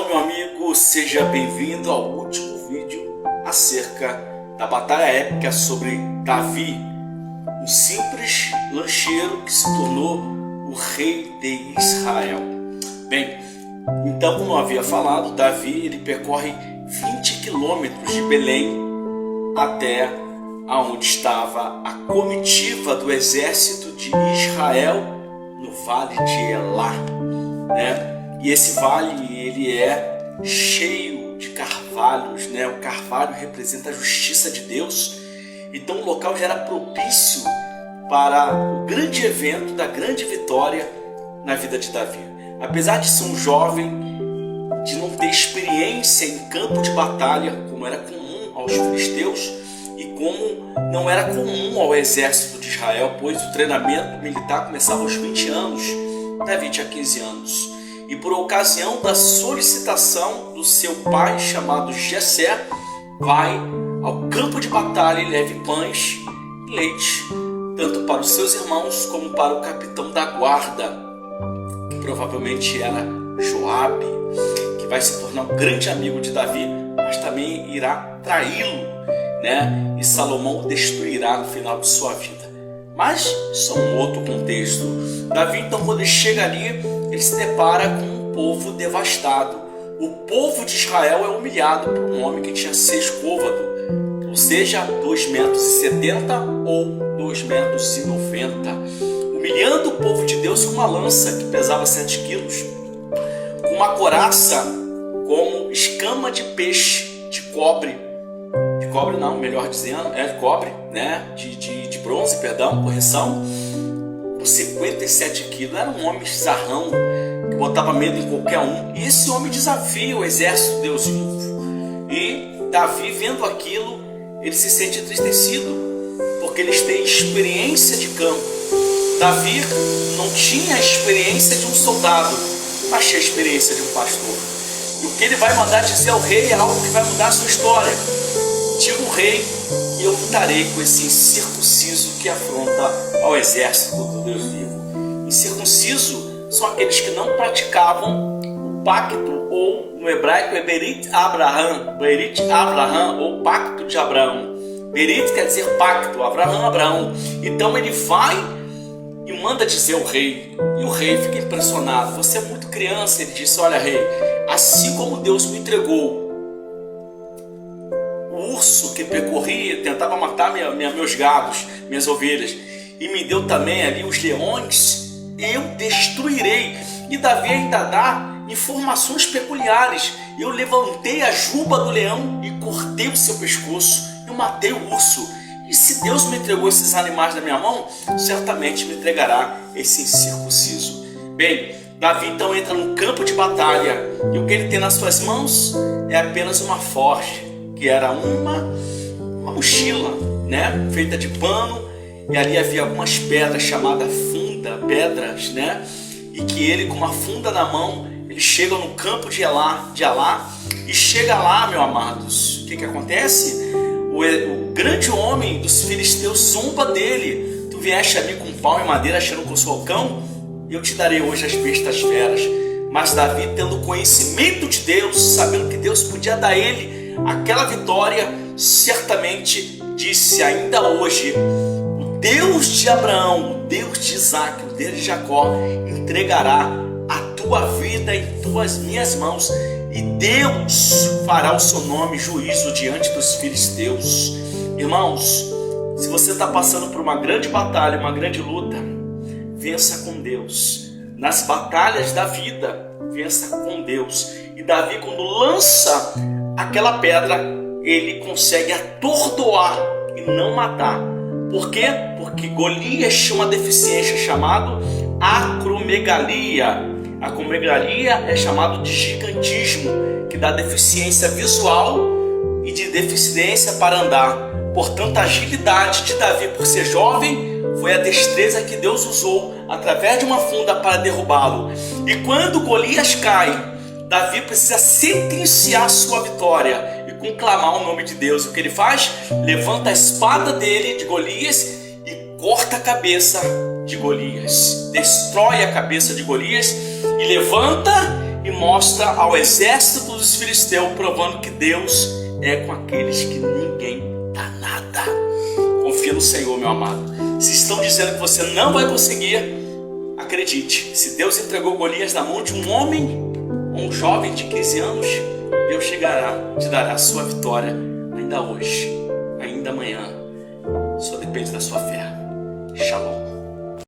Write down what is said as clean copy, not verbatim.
meu amigo, seja bem-vindo ao último vídeo acerca da batalha épica sobre Davi, um simples lancheiro que se tornou o rei de Israel. Bem, então, como eu havia falado, Davi ele percorre 20 quilômetros de Belém até aonde estava a comitiva do exército de Israel no vale de Elá, né? E esse vale ele é cheio de carvalhos, né? O carvalho representa a justiça de Deus. Então o local já era propício para o grande evento da grande vitória na vida de Davi. Apesar de ser um jovem, de não ter experiência em campo de batalha, como era comum aos filisteus e como não era comum ao exército de Israel, pois o treinamento militar começava aos 20 anos, Davi tinha 15 anos. E por ocasião da solicitação do seu pai, chamado Jessé, vai ao campo de batalha e leve pães e leite, tanto para os seus irmãos como para o capitão da guarda, que provavelmente era Joabe, que vai se tornar um grande amigo de Davi, mas também irá traí-lo, né? E Salomão o destruirá no final de sua vida. Mas isso é um outro contexto. Davi, então, quando ele chega ali, ele se depara com um povo devastado. O povo de Israel é humilhado por um homem que tinha 6 côvados, ou seja, 2,70 m ou 2,90 m, humilhando o povo de Deus com uma lança que pesava 7 quilos, com uma coraça como escama de peixe, de cobre não, melhor dizendo, cobre, né, de bronze, perdão, correção, por 57 quilos. Era um homem zarrão, que botava medo em qualquer um, e esse homem desafia o exército de Deus vivo. E Davi, vendo aquilo, ele se sente entristecido, porque eles têm experiência de campo. Davi não tinha a experiência de um soldado, mas tinha a experiência de um pastor. E o que ele vai mandar dizer ao rei é algo que vai mudar a sua história. Diga o rei que eu lutarei com esse incircunciso que afronta ao exército do Deus vivo. Incircunciso são aqueles que não praticavam o pacto, ou no hebraico é Berit Abraham, ou pacto de Abraão. Berit quer dizer pacto, Abraão. Então ele vai e manda dizer ao rei, e o rei fica impressionado. Você é muito criança. Ele disse: olha, rei, assim como Deus me entregou o urso que percorria, tentava matar meus gados, minhas ovelhas, e me deu também ali os leões, eu destruirei. E Davi ainda dá informações peculiares. Eu levantei a juba do leão e cortei o seu pescoço, eu matei o urso. E se Deus me entregou esses animais na minha mão, certamente me entregará esse incircunciso. Bem, Davi então entra num campo de batalha, e o que ele tem nas suas mãos é apenas uma forja, que era uma mochila, né, feita de pano, e ali havia algumas pedras chamadas pedras, né, e que ele, com uma funda na mão, ele chega no campo de Elá, e chega lá, meus amados, o que acontece? O grande homem dos filisteus zomba dele. Tu vieste a mim com pau e madeira, achando que eu sou o cão? Eu te darei hoje as bestas feras. Mas Davi, tendo conhecimento de Deus, sabendo que Deus podia dar a ele aquela vitória, certamente disse: ainda hoje, o Deus de Abraão, o Deus de Isaac, o Deus de Jacó, entregará a tua vida em minhas mãos, e Deus fará o seu nome juízo diante dos filisteus. Irmãos, se você está passando por uma grande batalha, uma grande luta, vença com Deus. Nas batalhas da vida, vença com Deus. E Davi, quando lança aquela pedra, ele consegue atordoar e não matar. Por quê? Porque Golias tinha uma deficiência chamada acromegalia. A acromegalia é chamado de gigantismo, que dá deficiência visual e de deficiência para andar. Portanto, a agilidade de Davi, por ser jovem, foi a destreza que Deus usou através de uma funda para derrubá-lo. E quando Golias cai, Davi precisa sentenciar sua vitória e conclamar o nome de Deus. O que ele faz? Levanta a espada dele, de Golias, e corta a cabeça de Golias, destrói a cabeça de Golias, e levanta e mostra ao exército dos filisteus, provando que Deus é com aqueles que ninguém dá nada. Confia no Senhor, meu amado. Se estão dizendo que você não vai conseguir, acredite. Se Deus entregou Golias na mão de um homem, um jovem de 15 anos, Deus chegará, te dará a sua vitória ainda hoje, ainda amanhã. Só depende da sua fé. Shalom.